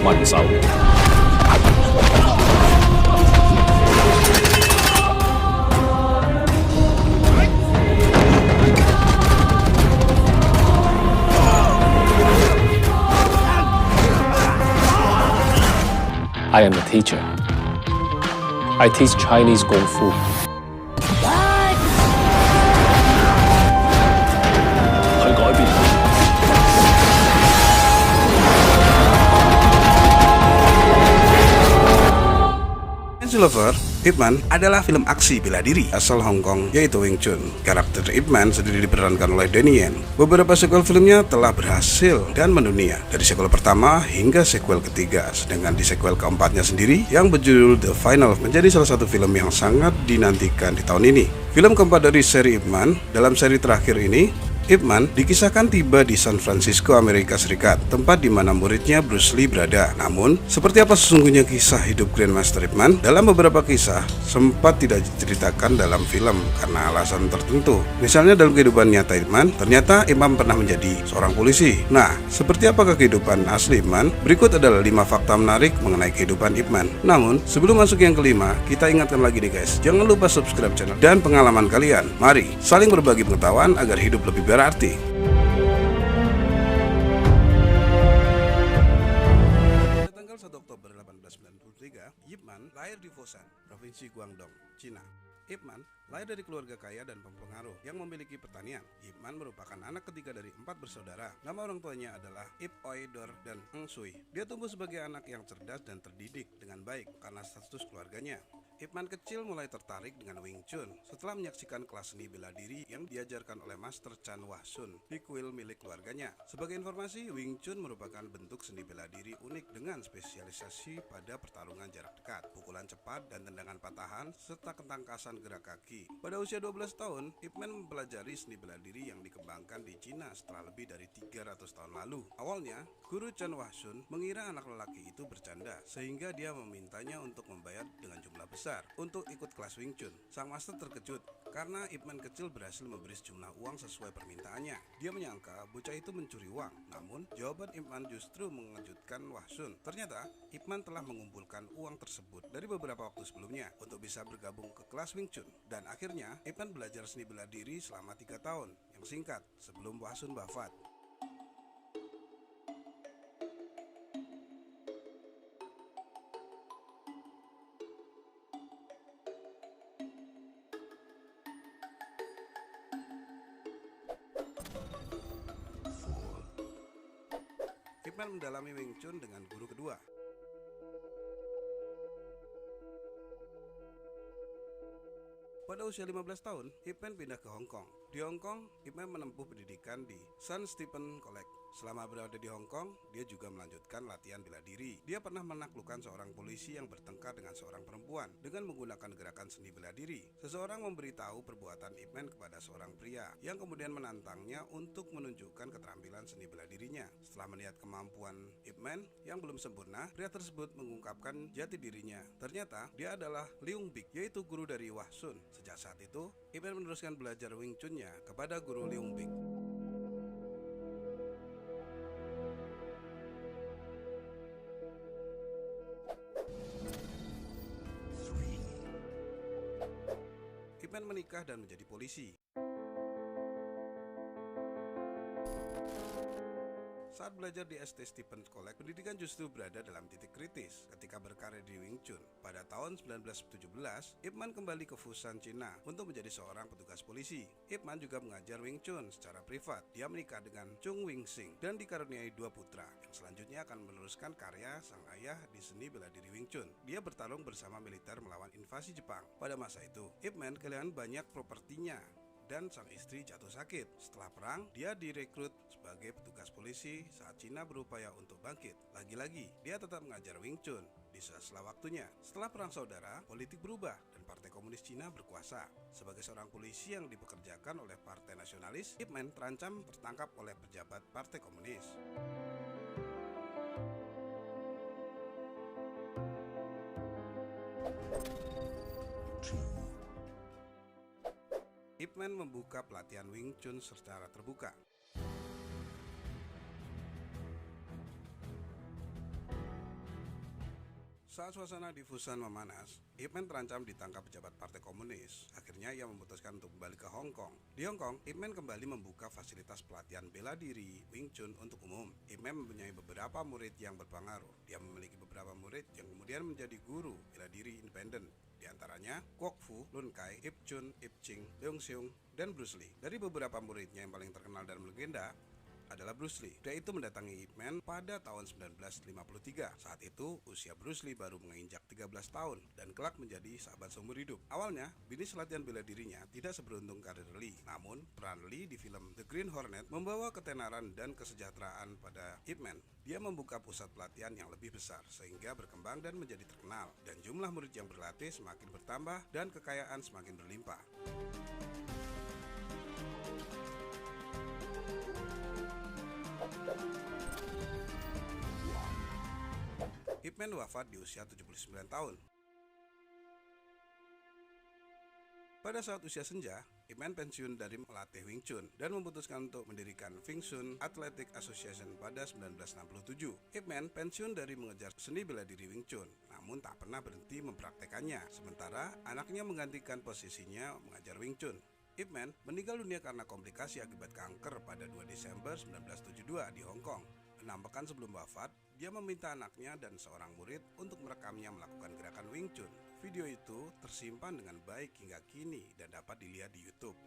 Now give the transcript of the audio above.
還手。I am a teacher. I teach Chinese Kung Fu. Lover, Ip Man adalah film aksi bela diri asal Hong Kong yaitu Wing Chun. Karakter Ip Man sendiri diperankan oleh Donnie Yen. Beberapa sequel filmnya telah berhasil dan mendunia, dari sequel pertama hingga sequel ketiga. Sedangkan di sequel keempatnya sendiri yang berjudul The Final menjadi salah satu film yang sangat dinantikan di tahun ini. Film keempat dari seri Ip Man. Dalam seri terakhir ini, Ip Man dikisahkan tiba di San Francisco, Amerika Serikat, tempat di mana muridnya Bruce Lee berada. Namun, seperti apa sesungguhnya kisah hidup Grandmaster Ip Man? Dalam beberapa kisah, sempat tidak diceritakan dalam film karena alasan tertentu. Misalnya dalam kehidupan nyata Ip Man, ternyata Ip Man pernah menjadi seorang polisi. Nah, seperti apakah kehidupan asli Ip Man? Berikut adalah 5 fakta menarik mengenai kehidupan Ip Man. Namun, sebelum masuk yang kelima, kita ingatkan lagi nih guys, jangan lupa subscribe channel dan pengalaman kalian. Mari saling berbagi pengetahuan agar hidup lebih berarti. Pada tanggal 1 Oktober 1893, Ip Man lahir di Foshan, Provinsi Guangdong, Cina. Ip Man lahir dari keluarga kaya dan berpengaruh yang memiliki pertanian. Ip Man merupakan anak ketiga dari 4 bersaudara. Nama orang tuanya adalah Ip Oi Dor dan Eng Sui. Dia tumbuh sebagai anak yang cerdas dan terdidik dengan baik karena status keluarganya. Ip Man kecil mulai tertarik dengan Wing Chun setelah menyaksikan kelas seni bela diri yang diajarkan oleh Master Chan Wah Sun di kuil milik keluarganya. Sebagai informasi, Wing Chun merupakan bentuk seni bela diri unik dengan spesialisasi pada pertarungan jarak dekat, pukulan cepat dan tendangan patahan, serta ketangkasan gerak kaki. Pada usia 12 tahun, Ip Man mempelajari seni bela diri yang dikembangkan di Cina setelah lebih dari 300 tahun lalu. Awalnya, guru Chan Wah Sun mengira anak lelaki itu bercanda, sehingga dia memintanya untuk membayar dengan jumlah besar untuk ikut kelas Wing Chun. Sang master terkejut karena Ip Man kecil berhasil memberi sejumlah uang sesuai permintaannya. Dia menyangka bocah itu mencuri uang, namun jawaban Ip Man justru mengejutkan Wah Sun. Ternyata Ip Man telah mengumpulkan uang tersebut dari beberapa waktu sebelumnya untuk bisa bergabung ke kelas Wing Chun. Dan akhirnya Ip Man belajar seni bela diri selama 3 tahun yang singkat sebelum Wah Sun wafat. Ip Man mendalami Wing Chun dengan guru kedua. Pada usia 15 tahun, Ip Man pindah ke Hong Kong. Di Hong Kong, Ip Man menempuh pendidikan di St. Stephen College. Selama berada di Hong Kong, dia juga melanjutkan latihan bela diri. Dia pernah menaklukkan seorang polisi yang bertengkar dengan seorang perempuan dengan menggunakan gerakan seni bela diri. Seseorang memberitahu perbuatan Ip Man kepada seorang pria yang kemudian menantangnya untuk menunjukkan keterampilan seni bela dirinya. Setelah melihat kemampuan Ip Man yang belum sempurna, pria tersebut mengungkapkan jati dirinya. Ternyata dia adalah Leung Bik, yaitu guru dari Wah Sun. Sejak saat itu, Ip Man meneruskan belajar Wing Chun-nya kepada guru Leung Bik. Ip Man menikah dan menjadi polisi. Saat belajar di St. Stephen College, pendidikan justru berada dalam titik kritis ketika berkarir di Wing Chun. Pada tahun 1917, Ip Man kembali ke Foshan, Cina untuk menjadi seorang petugas polisi. Ip Man juga mengajar Wing Chun secara privat. Dia menikah dengan Chung Wing Sing dan dikaruniai 2 putra yang selanjutnya akan meneruskan karya sang ayah di seni bela diri Wing Chun. Dia bertarung bersama militer melawan invasi Jepang. Pada masa itu, Ip Man kehilangan banyak propertinya dan sang istri jatuh sakit. Setelah perang, dia direkrut sebagai petugas polisi saat Cina berupaya untuk bangkit. Lagi-lagi, dia tetap mengajar Wing Chun di sela-sela waktunya. Setelah perang saudara, politik berubah dan Partai Komunis Cina berkuasa. Sebagai seorang polisi yang dipekerjakan oleh Partai Nasionalis, Ip Man terancam tertangkap oleh pejabat Partai Komunis. Ip Man membuka pelatihan Wing Chun secara terbuka. Saat suasana di Fusan memanas, Ip Man terancam ditangkap pejabat Partai Komunis. Akhirnya ia memutuskan untuk kembali ke Hong Kong. Di Hong Kong, Ip Man kembali membuka fasilitas pelatihan bela diri Wing Chun untuk umum. Ip Man mempunyai beberapa murid yang berpengaruh. Dia memiliki beberapa murid yang kemudian menjadi guru bela diri independen. Di antaranya Kwok Fu, Lun Kai, Ip Chun, Ip Ching, Leung Seung, dan Bruce Lee. Dari beberapa muridnya yang paling terkenal dan melegenda adalah Bruce Lee. Pria itu mendatangi Ip Man pada tahun 1953. Saat itu usia Bruce Lee baru menginjak 13 tahun dan kelak menjadi sahabat seumur hidup. Awalnya, bisnis latihan bela dirinya tidak seberuntung karir Lee. Namun, peran Lee di film The Green Hornet membawa ketenaran dan kesejahteraan pada Ip Man. Dia membuka pusat pelatihan yang lebih besar sehingga berkembang dan menjadi terkenal. Dan jumlah murid yang berlatih semakin bertambah dan kekayaan semakin berlimpah. Ip Man wafat di usia 79 tahun. Pada saat usia senja, Ip Man pensiun dari melatih Wing Chun dan memutuskan untuk mendirikan Wing Chun Athletic Association pada 1967. Ip Man pensiun dari mengejar seni bela diri Wing Chun, namun tak pernah berhenti mempraktekannya. Sementara anaknya menggantikan posisinya mengajar Wing Chun. Ip Man meninggal dunia karena komplikasi akibat kanker pada 2 Desember 1972 di Hong Kong. 6 pekan sebelum wafat, dia meminta anaknya dan seorang murid untuk merekamnya melakukan gerakan Wing Chun. Video itu tersimpan dengan baik hingga kini dan dapat dilihat di YouTube.